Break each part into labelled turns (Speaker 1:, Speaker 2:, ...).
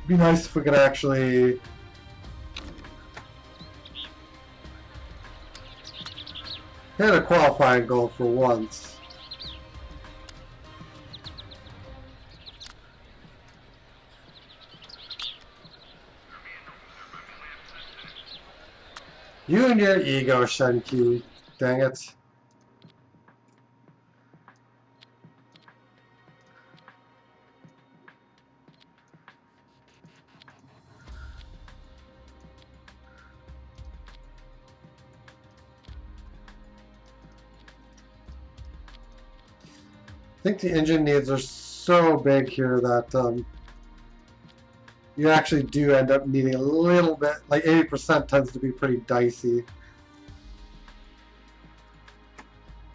Speaker 1: Be nice if we could actually hit a qualifying goal for once. You and your ego, Shenki. Dang it. I think the engine needs are so big here that you actually do end up needing a little bit, like 80% tends to be pretty dicey.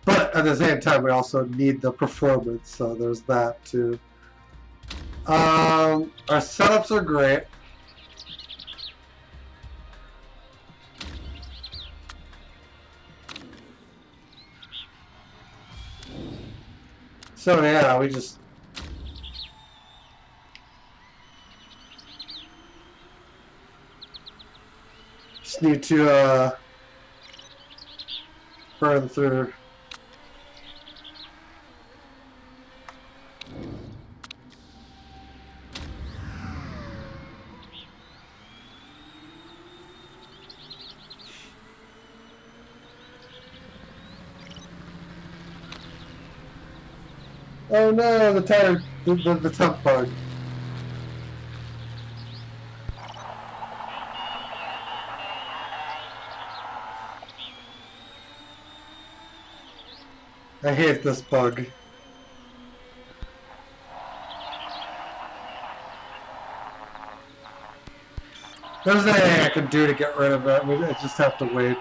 Speaker 1: But at the same time, we also need the performance, so there's that too. Our setups are great. So yeah, we just need to burn through. Oh no, the tire, the temp bug. I hate this bug. There's nothing I can do to get rid of it. I just have to wait.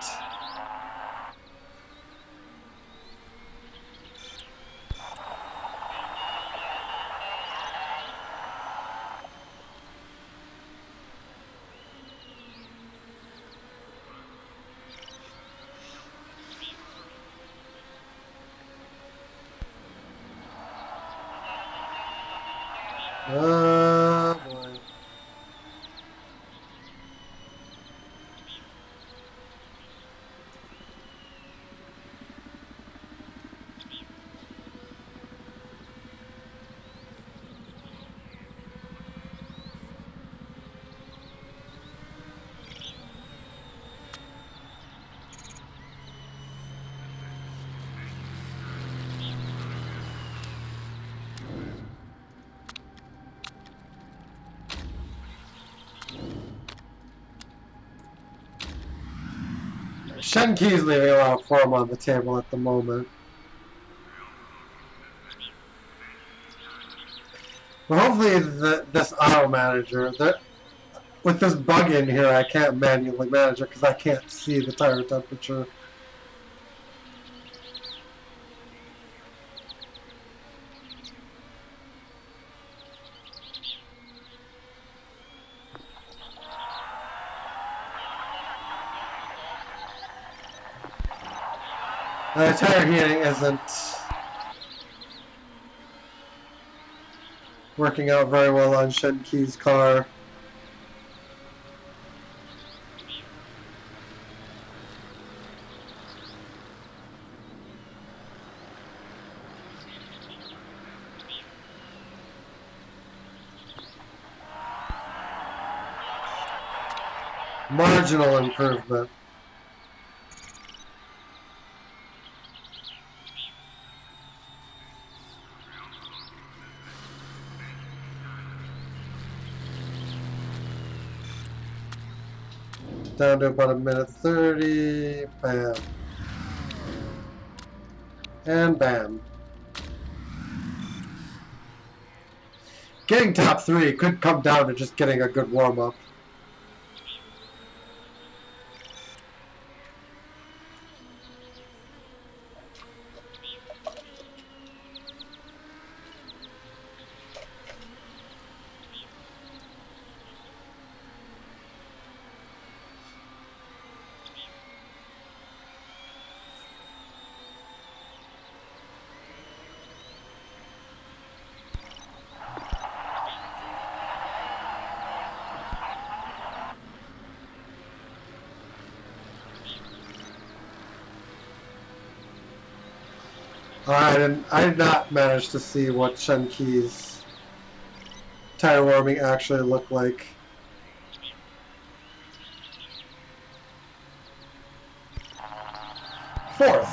Speaker 1: Boy. Shenki's leaving a lot of form on the table at the moment. But hopefully this auto manager, with this bug in here, I can't manually manage it because I can't see the tire temperature. The tire heating isn't working out very well on Shenki's car. Marginal improvement. Down to about 1:30. Bam. And bam. Getting top 3 could come down to just getting a good warm-up. I did not manage to see what Shenki's tire warming actually looked like. Fourth.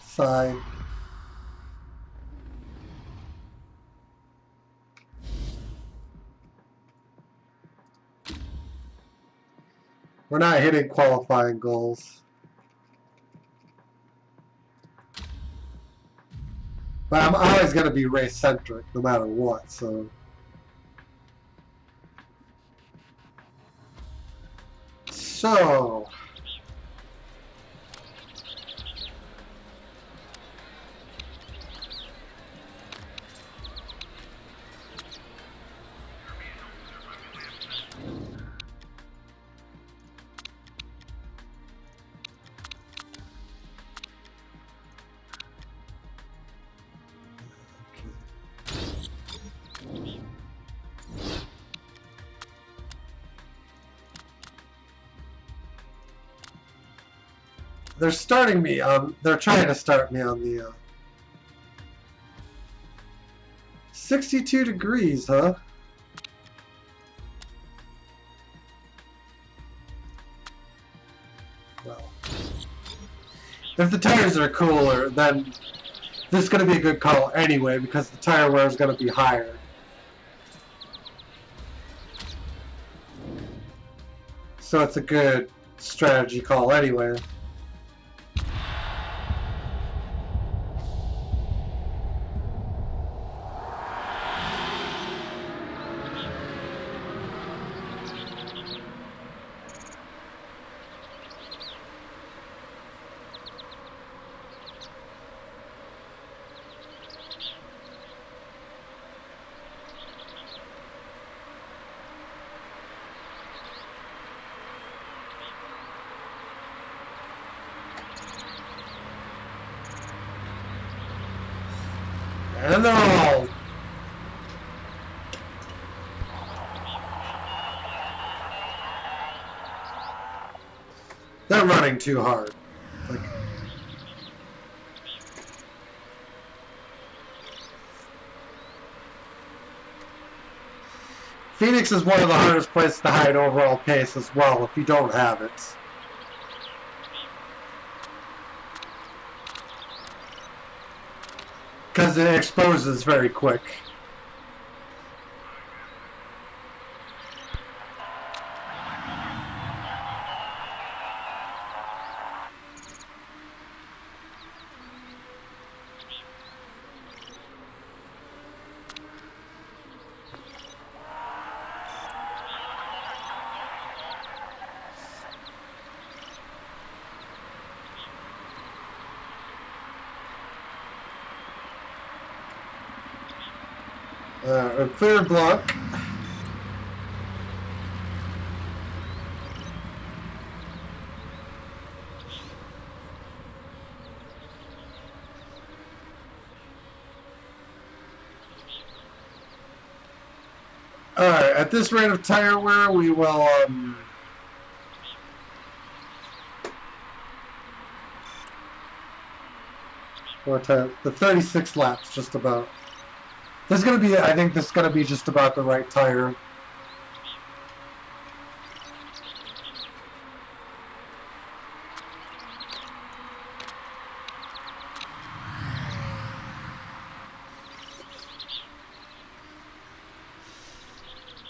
Speaker 1: Sigh. We're not hitting qualifying goals. But I'm always going to be race-centric no matter what, so... So... They're starting me on... They're trying to start me on the... 62 degrees, huh? Well... If the tires are cooler, then... This is going to be a good call anyway, because the tire wear is going to be higher. So it's a good strategy call anyway. And they're all... They're running too hard. Like... Phoenix is one of the hardest places to hide overall pace as well if you don't have it. Because it exposes very quick. A clear block. Alright, at this rate of tire wear, we will, the 36 laps, just about. This is going to be, I think this is going to be just about the right tire.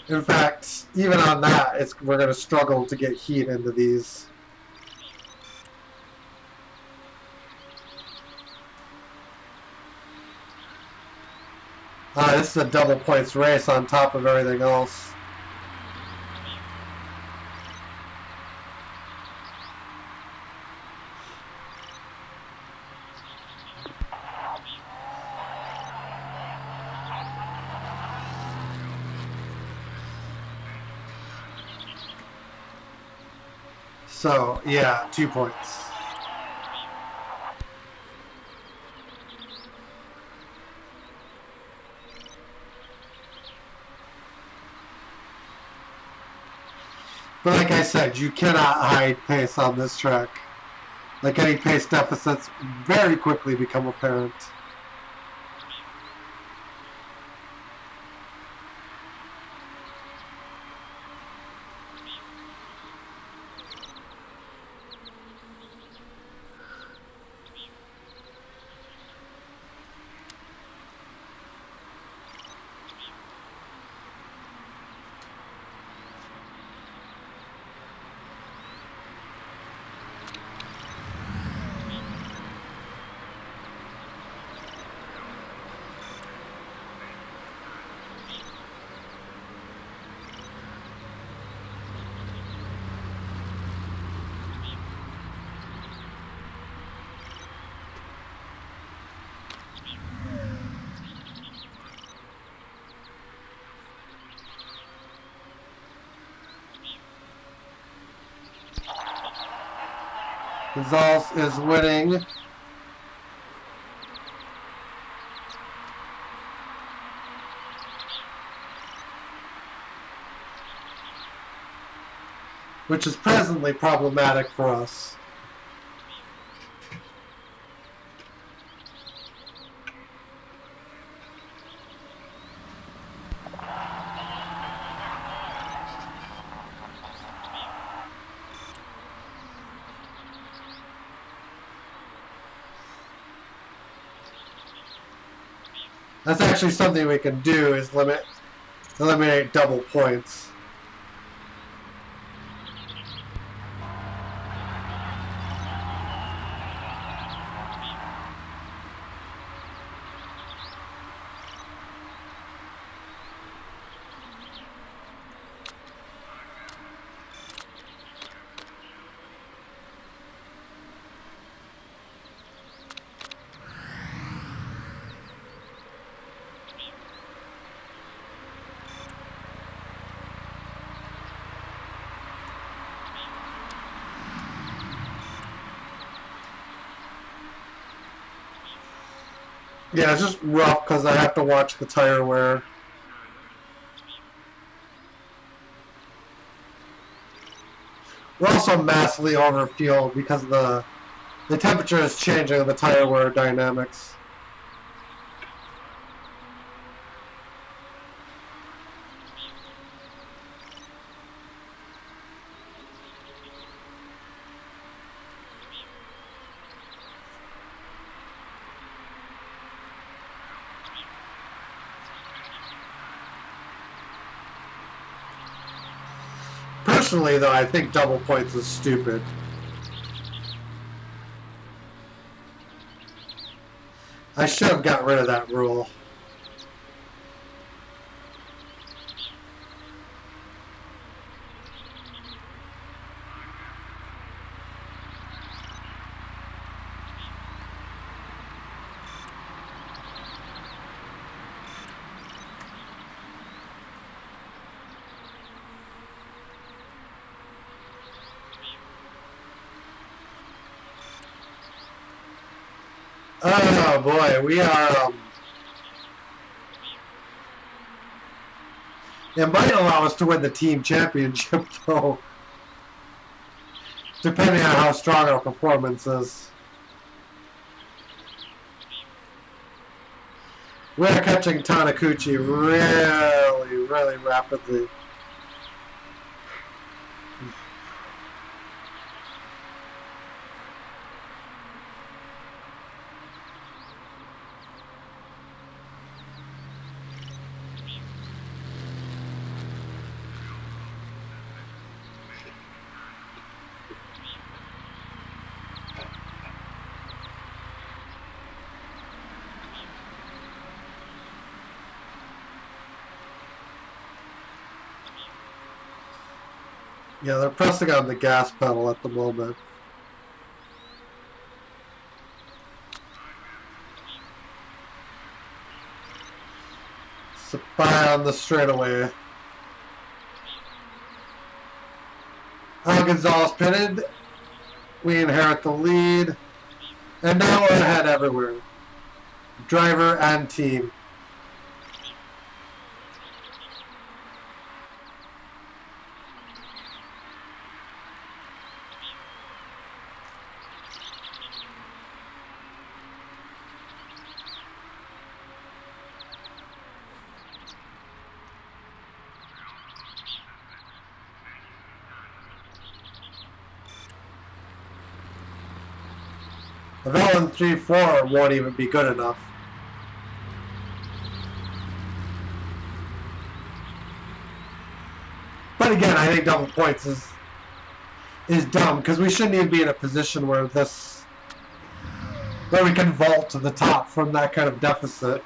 Speaker 1: In fact, even on that, we're going to struggle to get heat into these. This is a double points race on top of everything else. So, yeah, 2 points. But like I said, you cannot hide pace on this track. Like any pace deficits very quickly become apparent. Gonzalez is winning. Which is presently problematic for us. That's actually something we can do, is eliminate double points. Yeah, it's just rough because I have to watch the tire wear. We're also massively overfueled because the temperature is changing the tire wear dynamics. Personally, though, I think double points is stupid. I should have got rid of that rule. Oh boy, we are. It might allow us to win the team championship, though, depending on how strong our performance is. We are catching Taniguchi really rapidly. Yeah, they're pressing on the gas pedal at the moment. Spy on the straightaway. Gonzalez pitted. We inherit the lead. And now we're ahead everywhere. Driver and team. A Velen 3-4 won't even be good enough. But again, I think double points is dumb because we shouldn't even be in a position where we can vault to the top from that kind of deficit.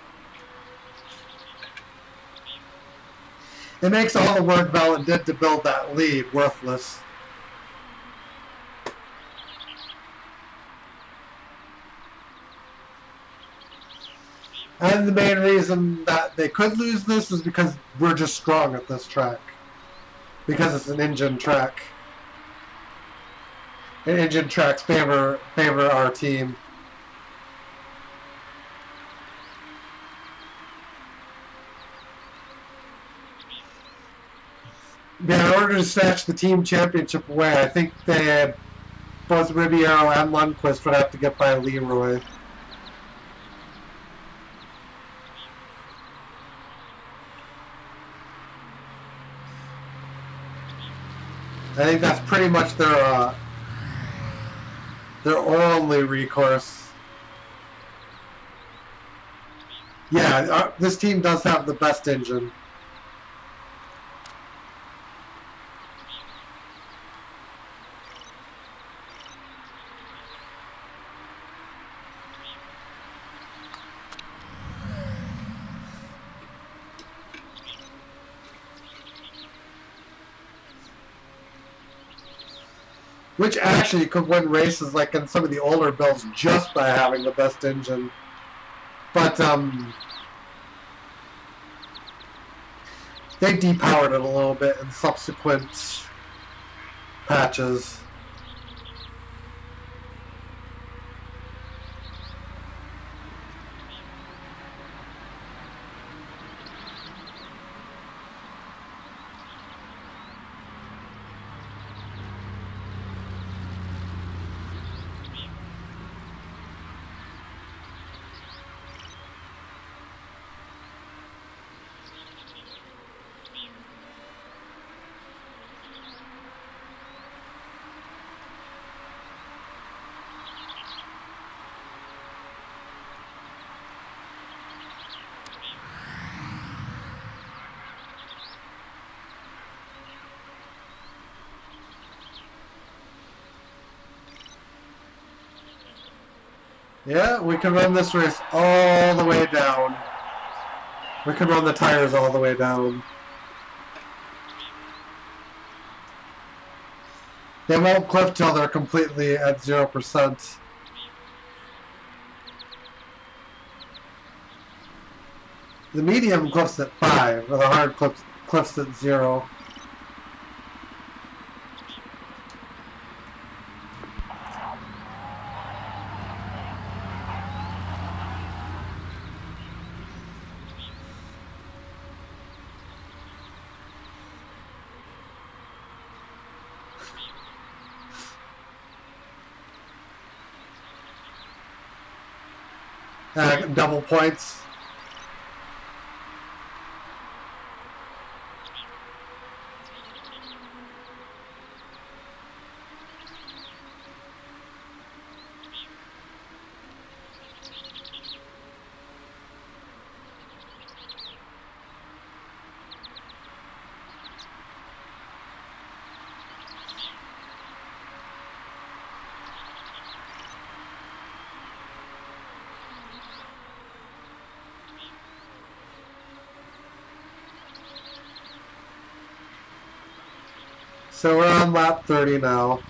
Speaker 1: It makes all the work Velen did to build that lead worthless. And the main reason that they could lose this is because we're just strong at this track. Because it's an engine track. And engine tracks favor our team. Yeah, in order to snatch the team championship away, I think both Ribeiro and Lundqvist would have to get by Leroy. I think that's pretty much their only recourse. Yeah, this team does have the best engine. Which actually could win races like in some of the older builds just by having the best engine. But they depowered it a little bit in subsequent patches. Yeah, we can run this race all the way down. We can run the tires all the way down. They won't cliff till they're completely at 0%. The medium cliffs at 5, or the hard cliffs at 0. Double points. So we're on lap 30 now.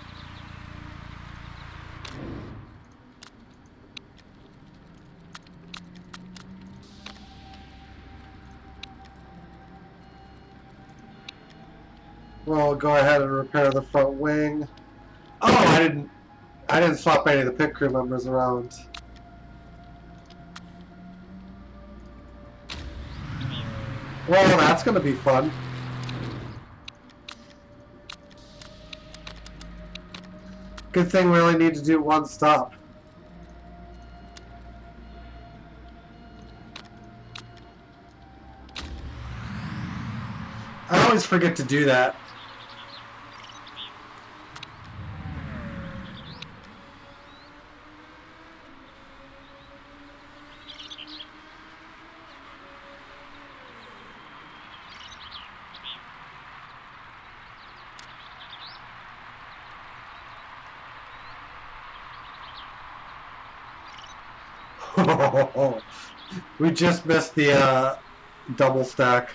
Speaker 1: We'll go ahead and repair the front wing. Oh, I didn't swap any of the pit crew members around. Well, that's going to be fun. Good thing we only need to do one stop. I always forget to do that. We just missed the double stack.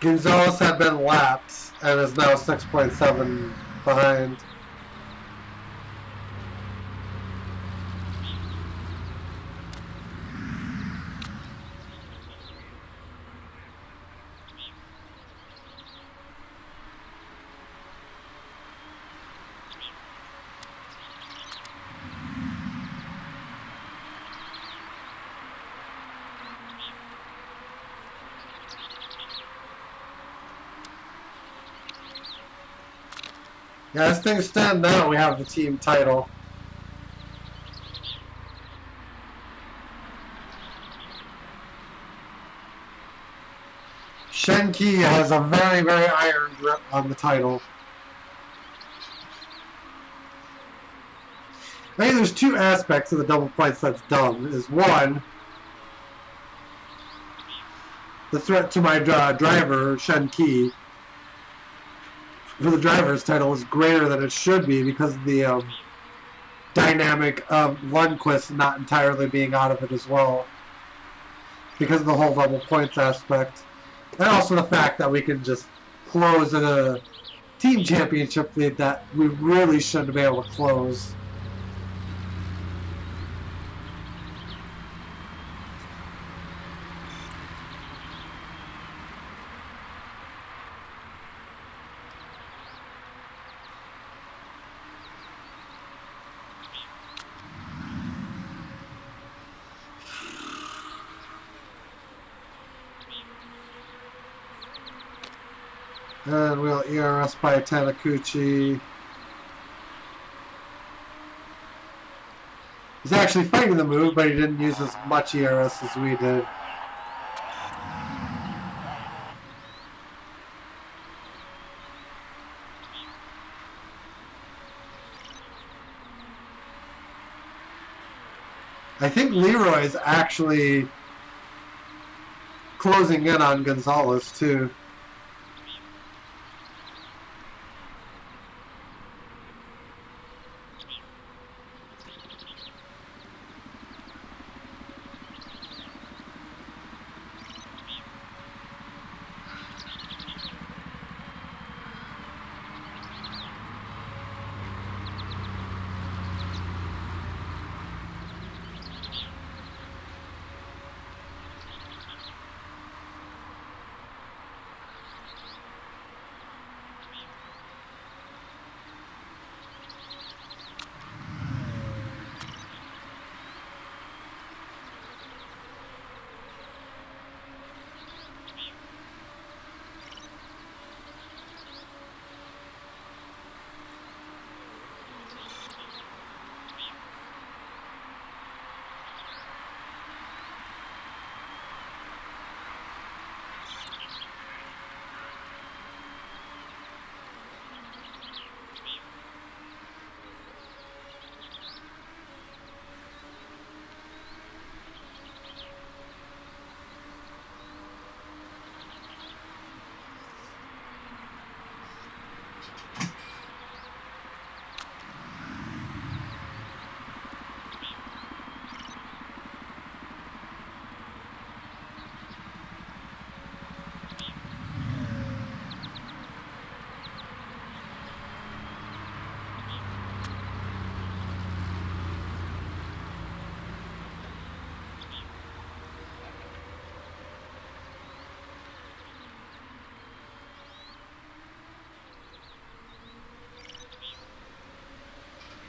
Speaker 1: Gonzalez had been lapped and is now 6.7 behind. Yeah, as things stand now, we have the team title. Shenki has a very, very iron grip on the title. I think there's two aspects of the double points that's dumb. Is one, the threat to my driver, Shenki, for the driver's title is greater than it should be because of the dynamic of Lundqvist not entirely being out of it as well. Because of the whole double points aspect. And also the fact that we can just close in a team championship lead that we really shouldn't be able to close. And we'll ERS by Taniguchi. He's actually fighting the move, but he didn't use as much ERS as we did. I think Leroy is actually closing in on Gonzalez too.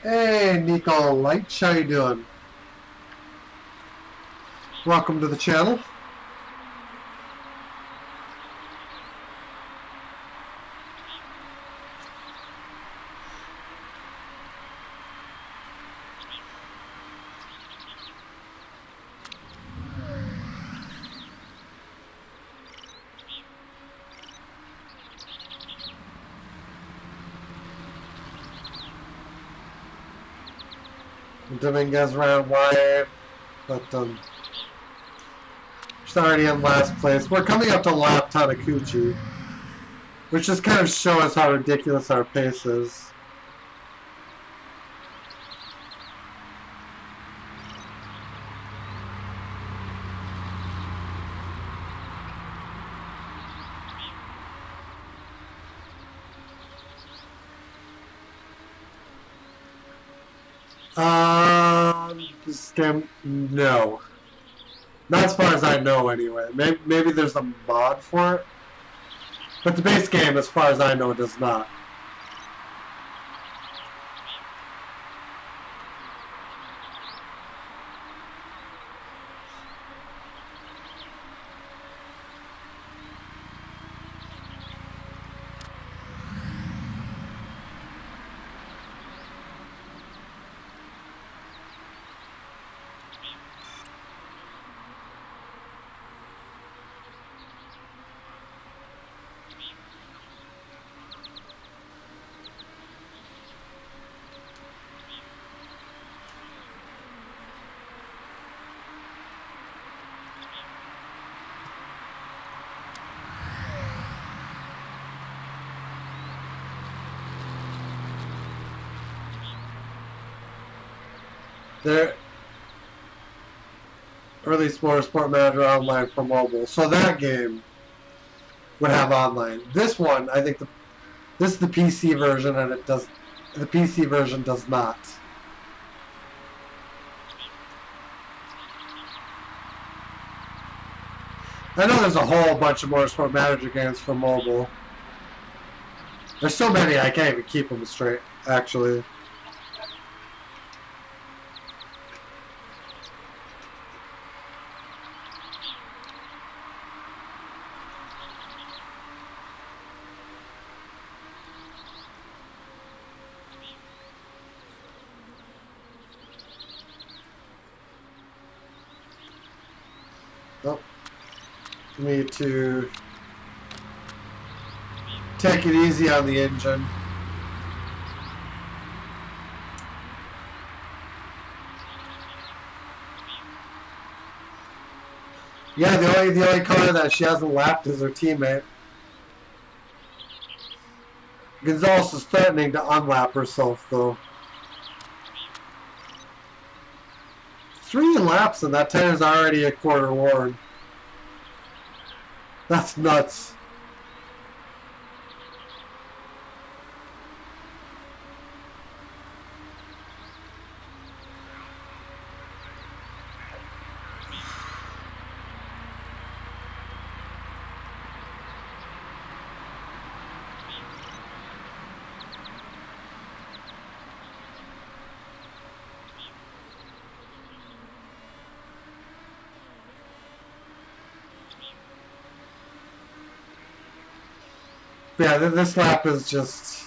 Speaker 1: Hey, Nico Light, how you doing? Welcome to the channel. Dominguez ran wide, but she's already in last place. We're coming up to lap Tanakuchi, which just kind of shows how ridiculous our pace is. This game, no. Not as far as I know, anyway. Maybe there's a mod for it, but the base game, as far as I know, does not. There, early Sport Manager Online for mobile. So that game would have online. This one, I think this is the PC version, and the PC version does not. I know there's a whole bunch of more Sport Manager games for mobile. There's so many I can't even keep them straight, actually. Oh, need to take it easy on the engine. Yeah, the only car that she hasn't lapped is her teammate. Gonzalez is threatening to unlap herself, though. 3 laps and that tire's already a quarter worn. That's nuts. Yeah, this lap is just...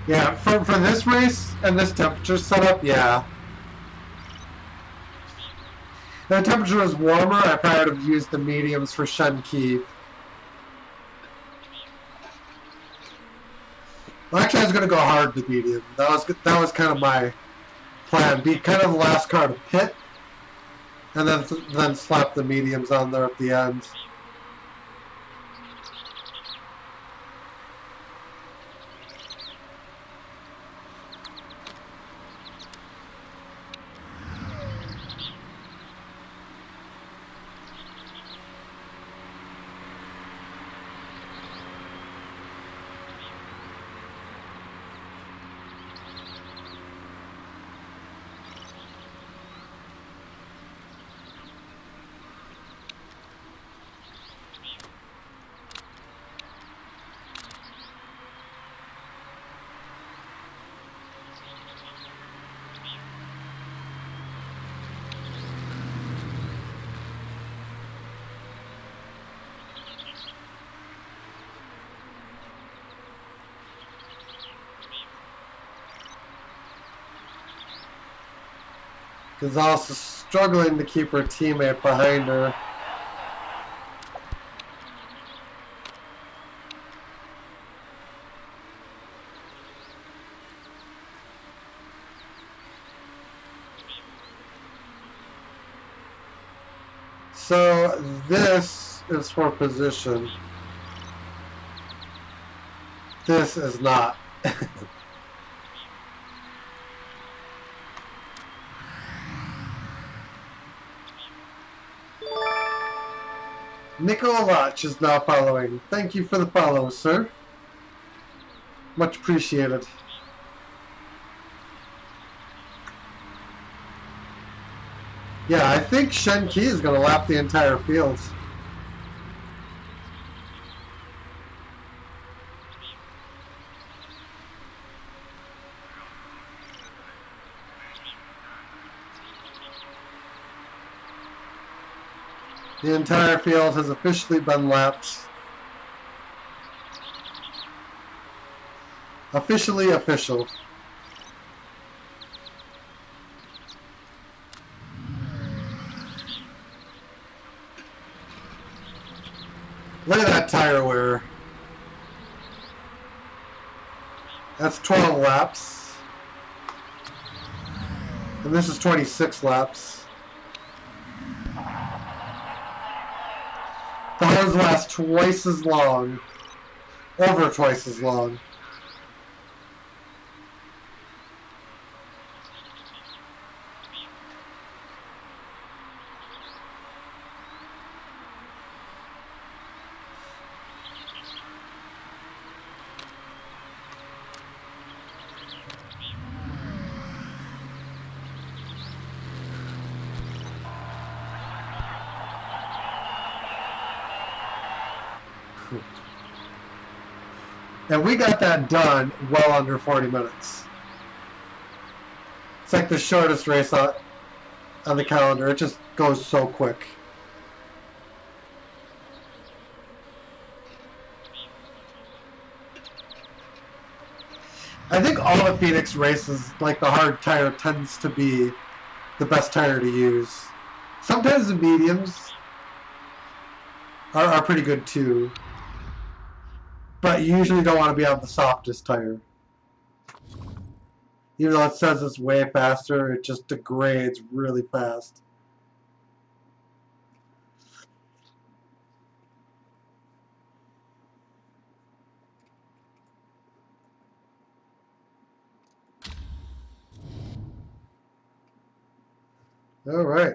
Speaker 1: Yeah, for this race and this temperature setup, yeah. If the temperature was warmer, I probably would have used the mediums for Shenki. Well, actually, I was going to go hard with medium. That was kind of my plan. Be kind of the last car to pit, and then slap the mediums on there at the end. Gonzalez is struggling to keep her teammate behind her. So this is for position. This is not. Nikolach is now following. Thank you for the follow, sir. Much appreciated. Yeah, I think Shen Qi is going to lap the entire field. The entire field has officially been lapped. Officially official. Look at that tire wear. That's 12 laps. And this is 26 laps. The hose last twice as long. Over twice as long. And we got that done well under 40 minutes. It's like the shortest race on the calendar. It just goes so quick. I think all the Phoenix races, like the hard tire tends to be the best tire to use. Sometimes the mediums are pretty good too. But you usually don't want to be on the softest tire. Even though it says it's way faster, it just degrades really fast. All right.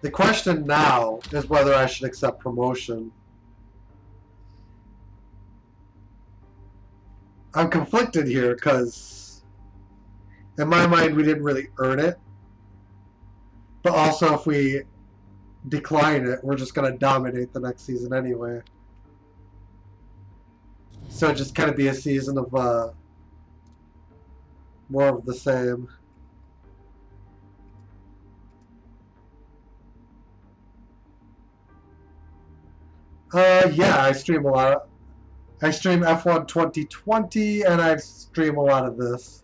Speaker 1: The question now is whether I should accept promotion. I'm conflicted here because in my mind we didn't really earn it. But also if we decline it, we're just going to dominate the next season anyway. So just kind of be a season of more of the same. Yeah, I stream a lot. I stream F1 2020, and I stream a lot of this.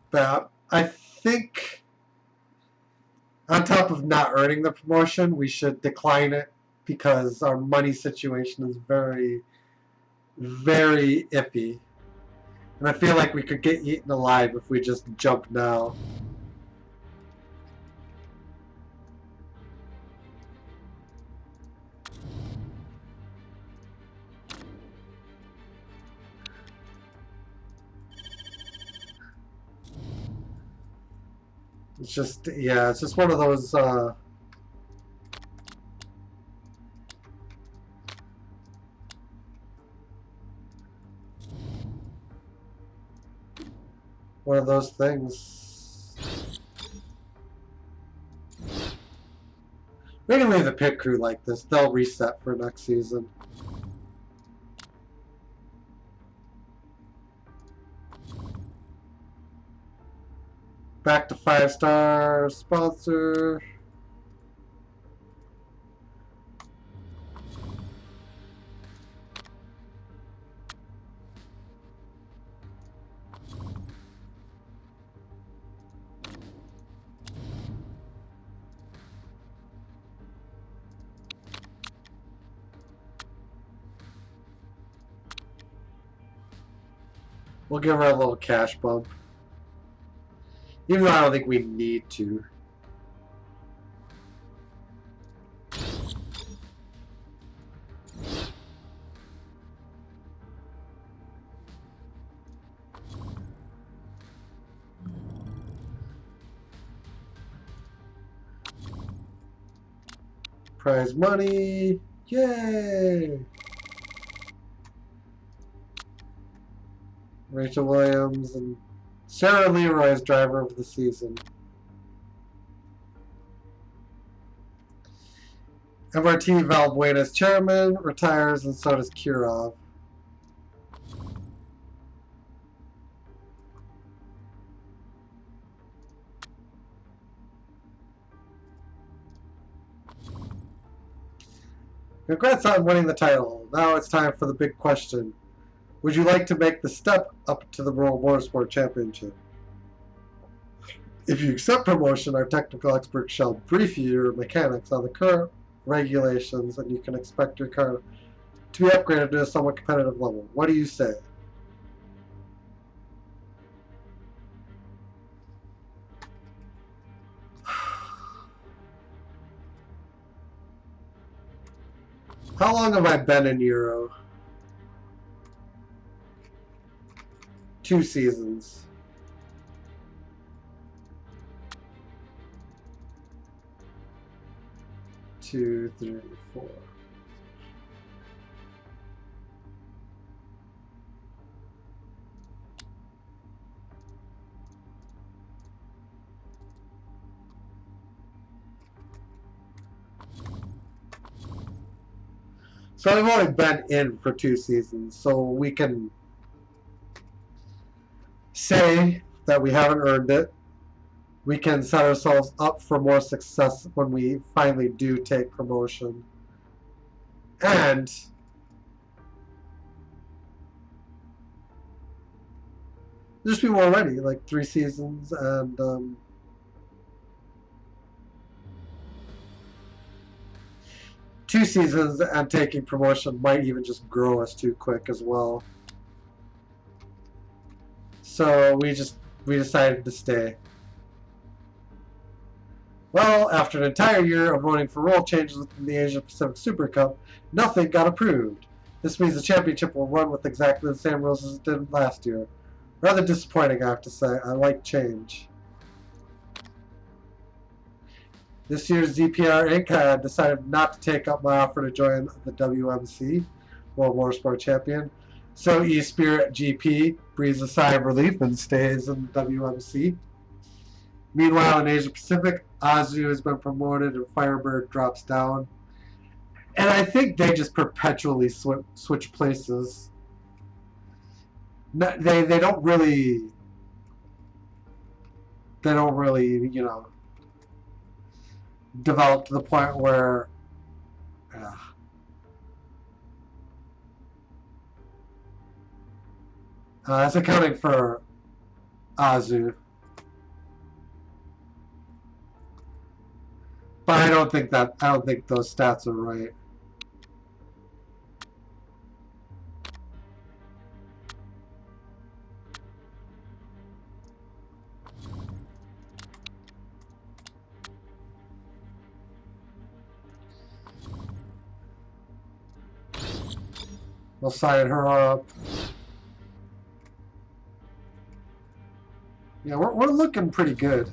Speaker 1: But I think on top of not earning the promotion, we should decline it because our money situation is very, very iffy. And I feel like we could get eaten alive if we just jump now. It's just, yeah, it's just one of those, things. We can leave the pit crew like this. They'll reset for next season. Back to 5-star sponsor. We'll give her a little cash bump. Even though I don't think we need to. Prize money. Yay! Rachel Williams and Sarah Leroy's driver of the season. MRT Valbuena's chairman retires, and so does Kirov. Congrats on winning the title. Now it's time for the big question. Would you like to make the step up to the World Motorsport Championship? If you accept promotion, our technical experts shall brief your mechanics on the current regulations, and you can expect your car to be upgraded to a somewhat competitive level. What do you say? How long have I been in Euro? 2 seasons. 2, 3, 4. So I've only been in for 2 seasons, so we can say that we haven't earned it. We can set ourselves up for more success when we finally do take promotion. And just be more ready, like 3 seasons, and 2 seasons and taking promotion might even just grow us too quick as well. So we decided to stay. Well, after an entire year of voting for rule changes within the Asia Pacific Super Cup, nothing got approved. This means the championship will run with exactly the same rules as it did last year. Rather disappointing, I have to say. I like change. This year's ZPR Inc. decided not to take up my offer to join the WMC, World Motorsport Champion. So eSpirit GP breathes a sigh of relief and stays in the WMC. Meanwhile, in Asia Pacific, Azu has been promoted and Firebird drops down. And I think they just perpetually switch places. They don't really, you know, develop to the point where that's accounting for Azu. But I don't think those stats are right. We'll sign her up. Yeah, we're looking pretty good.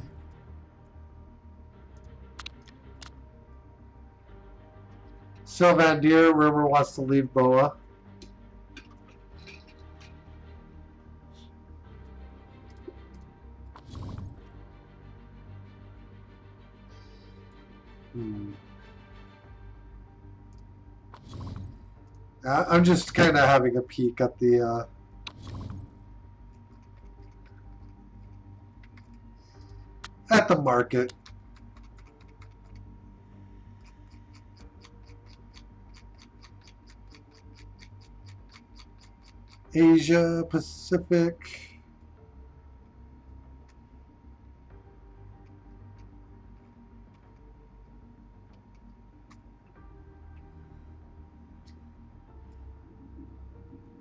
Speaker 1: Sylvan Deer, rumor wants to leave Boa. I'm just kind of having a peek at the market. Asia Pacific.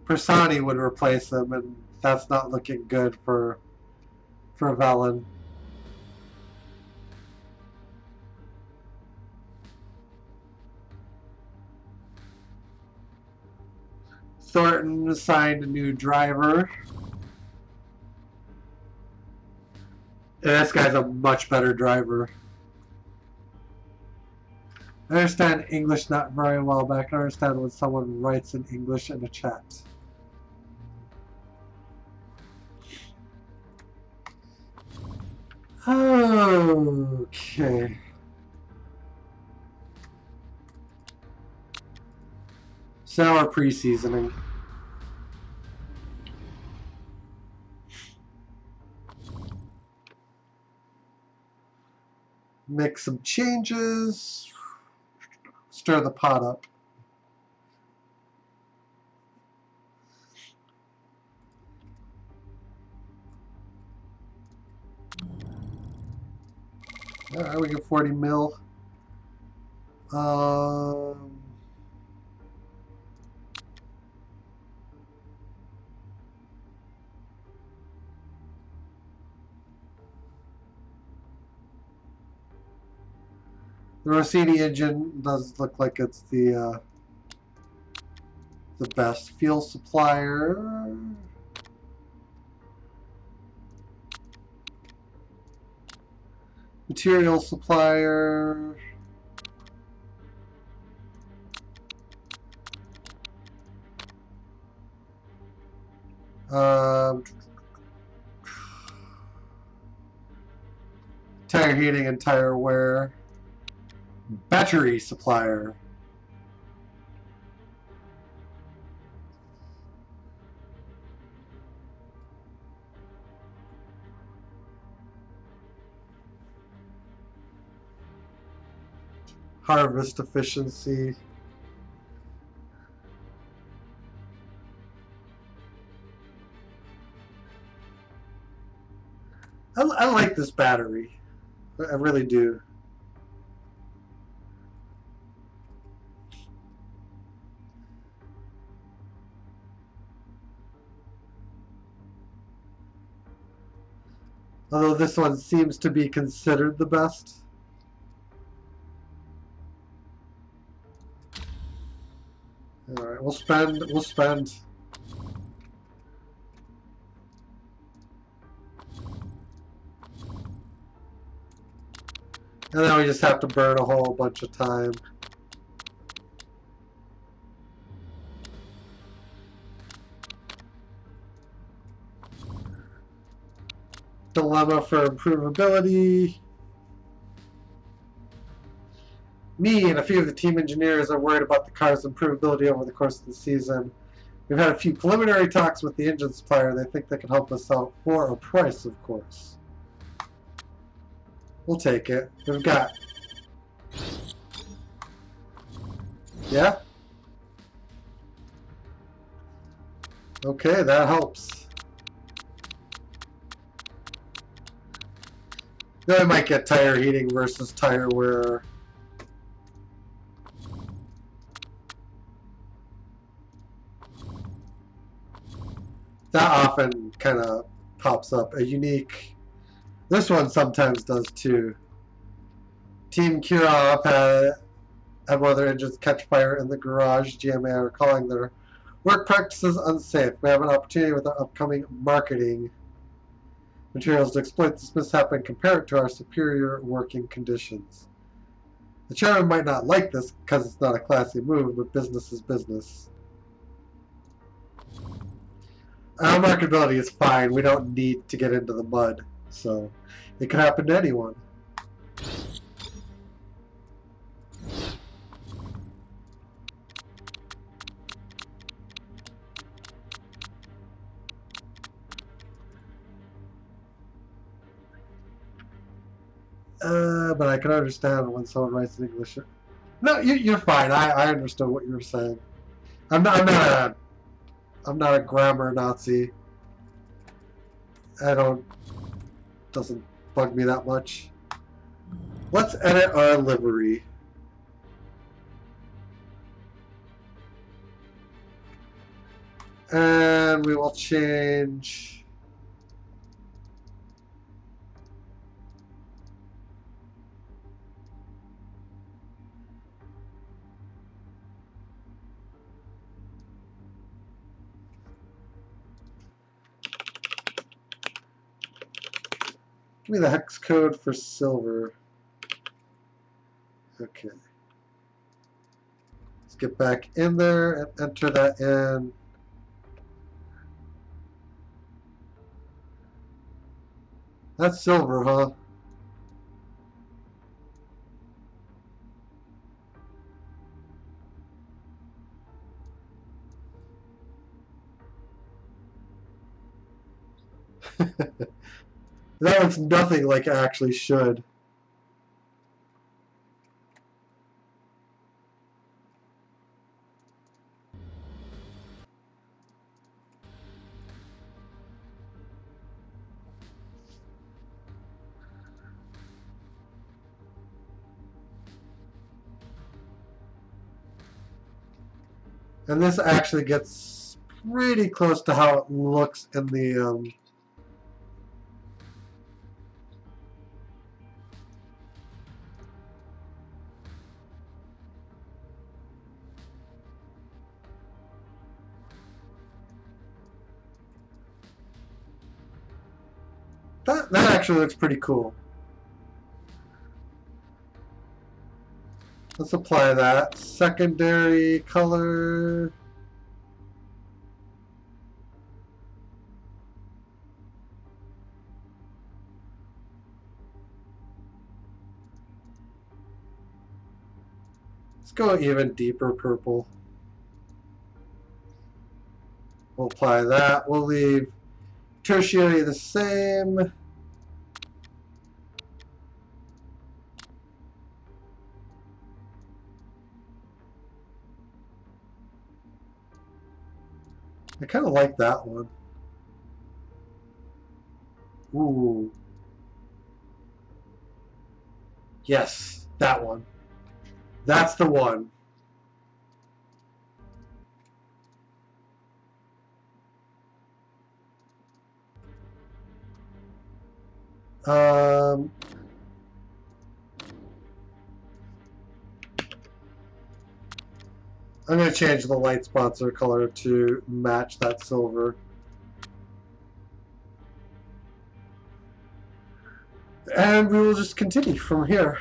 Speaker 1: Persani would replace them, and that's not looking good for Velen. Thornton assigned a new driver. And this guy's a much better driver. I understand English not very well, but I can understand when someone writes in English in a chat. Okay. Sour pre-seasoning. Make some changes. Stir the pot up. Alright, we get 40 mil. The Rossini engine does look like it's the best. Fuel supplier. Material supplier. Tire heating and tire wear. Battery supplier. Harvest efficiency. I like this battery. I really do. Although this one seems to be considered the best. Alright, we'll spend. And then we just have to burn a whole bunch of time. Dilemma for improvability. Me and a few of the team engineers are worried about the car's improvability over the course of the season. We've had a few preliminary talks with the engine supplier. They think they can help us out for a price, of course. We'll take it. We've got... Yeah? Okay, that helps. Then I might get tire heating versus tire wear. That often kind of pops up. A unique... This one sometimes does too. Team Kirov had one of their engines catch fire in the garage. GMA are calling their work practices unsafe. We have an opportunity with our upcoming marketing materials to exploit this mishap and compare it to our superior working conditions. The chairman might not like this because it's not a classy move, but business is business. Our marketability is fine. We don't need to get into the mud. So, it could happen to anyone. But I can understand when someone writes in English. No, you're fine. I understood what you were saying. I'm not a grammar Nazi. I don't. Doesn't bug me that much. Let's edit our livery. And we will change. Give me the hex code for silver. Okay. Let's get back in there and enter that in. That's silver, huh? That looks nothing like it actually should. And this actually gets pretty close to how it looks in the that actually looks pretty cool. Let's apply that. Secondary color. Let's go even deeper purple. We'll apply that. We'll leave tertiary the same. I kind of like that one. Ooh. Yes, that one. That's the one. I'm going to change the light sponsor color to match that silver. And we will just continue from here.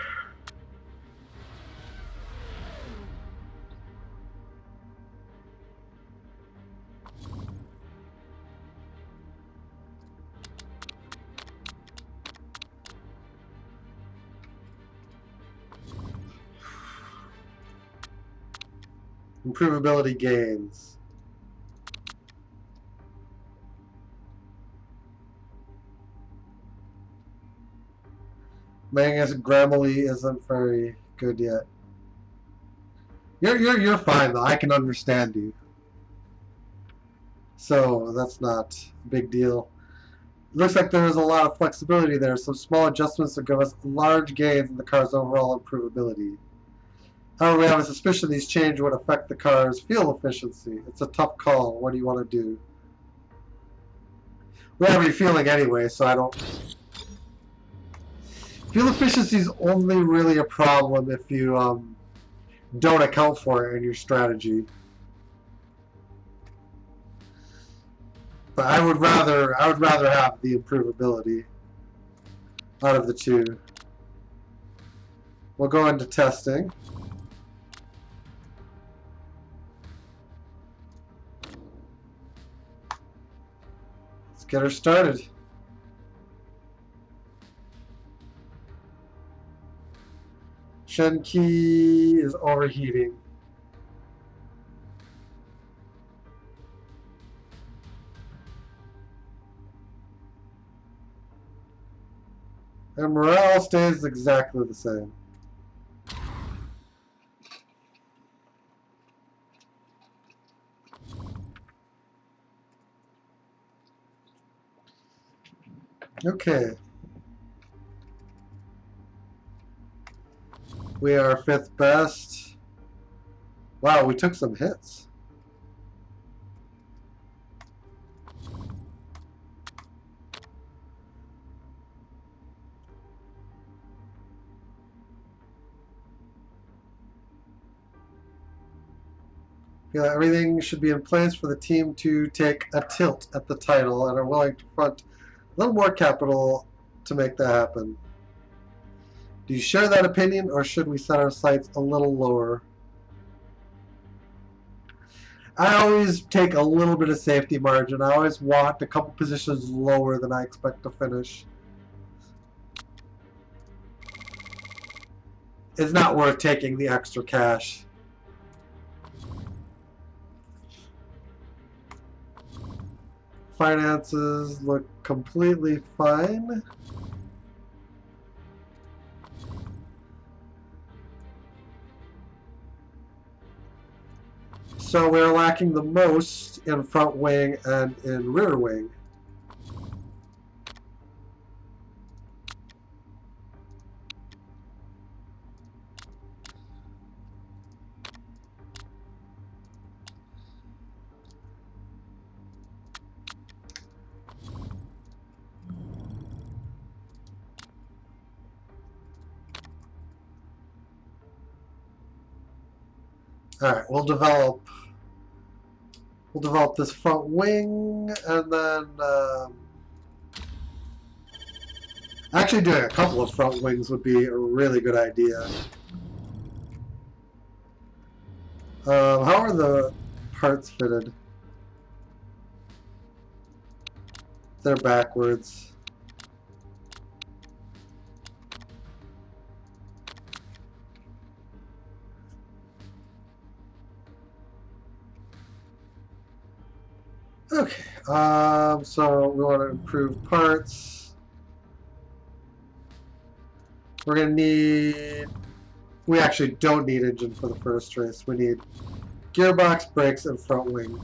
Speaker 1: Improvability gains. Mangus Grammarly isn't very good yet. You're fine though. I can understand you. So that's not a big deal. It looks like there is a lot of flexibility there. Some small adjustments will give us large gains in the car's overall improvability. However, we have a suspicion these changes would affect the car's fuel efficiency. It's a tough call. What do you want to do? We have refueling anyway, so I don't... Fuel efficiency is only really a problem if you don't account for it in your strategy. But I would rather have the improvability out of the two. We'll go into testing. Let's get her started. Shen key is overheating. And morale stays exactly the same. Okay. We are 5th best. Wow, we took some hits. Feel like everything should be in place for the team to take a tilt at the title and are willing to front a little more capital to make that happen. Do you share that opinion, or should we set our sights a little lower? I always take a little bit of safety margin. I always want a couple positions lower than I expect to finish. It's not worth taking the extra cash. Finances look completely fine. So we're lacking the most in front wing and in rear wing. Alright, we'll develop this front wing, and then actually doing a couple of front wings would be a really good idea. How are the parts fitted? They're backwards. Okay, so we want to improve parts. We're going to need... We actually don't need engine for the first race. We need gearbox, brakes, and front wing.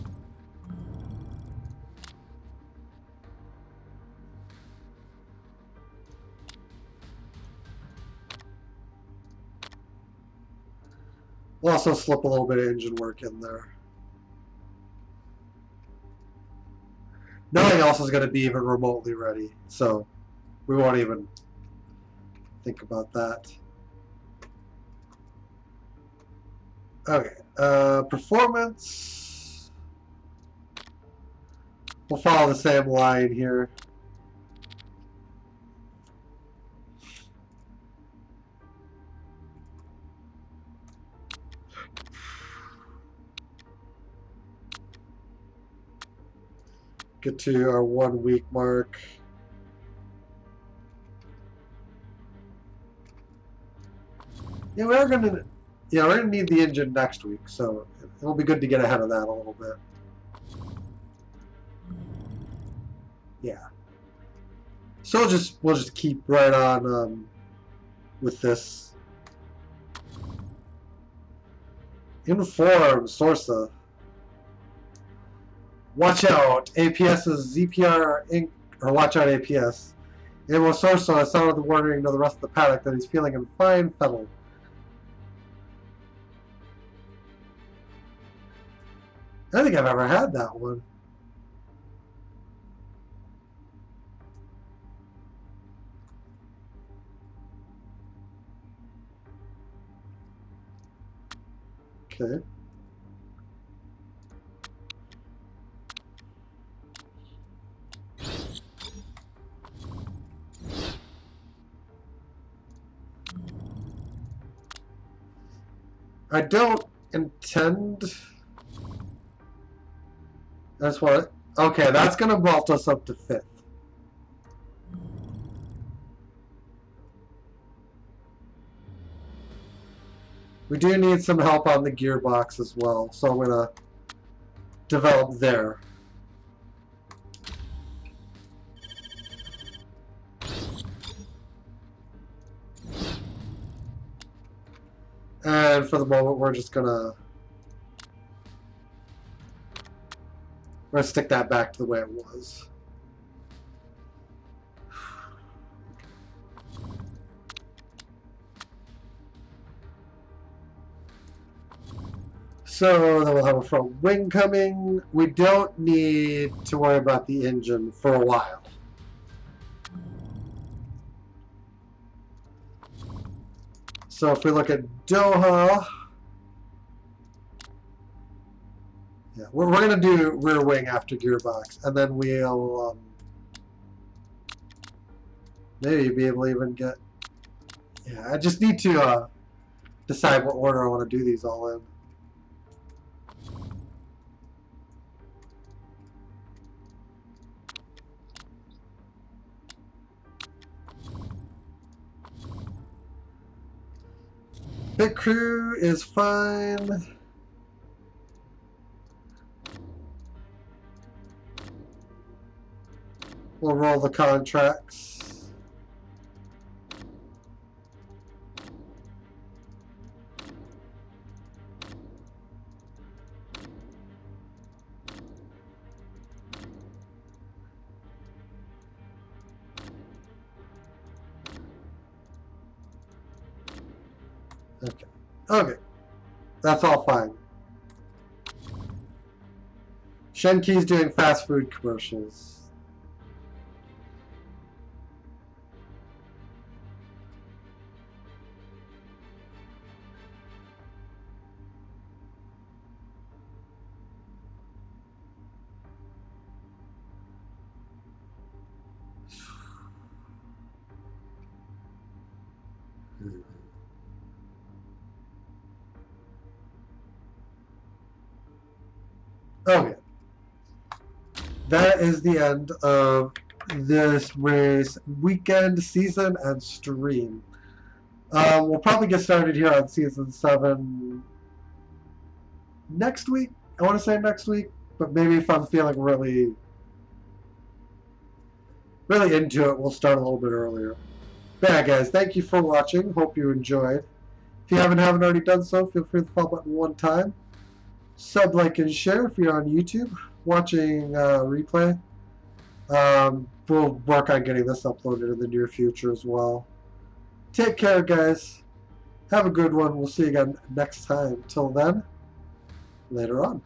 Speaker 1: We'll also slip a little bit of engine work in there. Nothing else is going to be even remotely ready, so we won't even think about that. Okay, performance. We'll follow the same line here. Get to our 1 week mark. Yeah, we're gonna need the engine next week, so it'll be good to get ahead of that a little bit. Yeah. So we'll just keep right on with this. Inform Sorsa. Watch out! APS's ZPR Inc. or watch out APS. Amo Sorsa has sounded the warning to the rest of the paddock that he's feeling in fine fettle. I don't think I've ever had that one. Okay. I don't intend... That's what... Okay, that's going to vault us up to 5th. We do need some help on the gearbox as well, so I'm going to develop there. And for the moment, we're gonna stick that back to the way it was. So then we'll have a front wing coming. We don't need to worry about the engine for a while. So if we look at Doha, yeah, we're going to do rear wing after gearbox, and then we'll maybe be able to even get, yeah, I just need to decide what order I want to do these all in. Pit crew is fine. We'll roll the contracts. Okay. Okay. That's all fine. Shenki's doing fast food commercials. Okay. That is the end of this race weekend, season, and stream. We'll probably get started here on season 7 next week. I want to say next week, but maybe if I'm feeling really into it, we'll start a little bit earlier. But yeah, guys, thank you for watching. Hope you enjoyed. If you haven't already done so, feel free to hit the follow button one time. Sub, like, and share if you're on YouTube watching replay. We'll work on getting this uploaded in the near future as well. Take care, guys. Have a good one. We'll see you again next time. Till then, later on.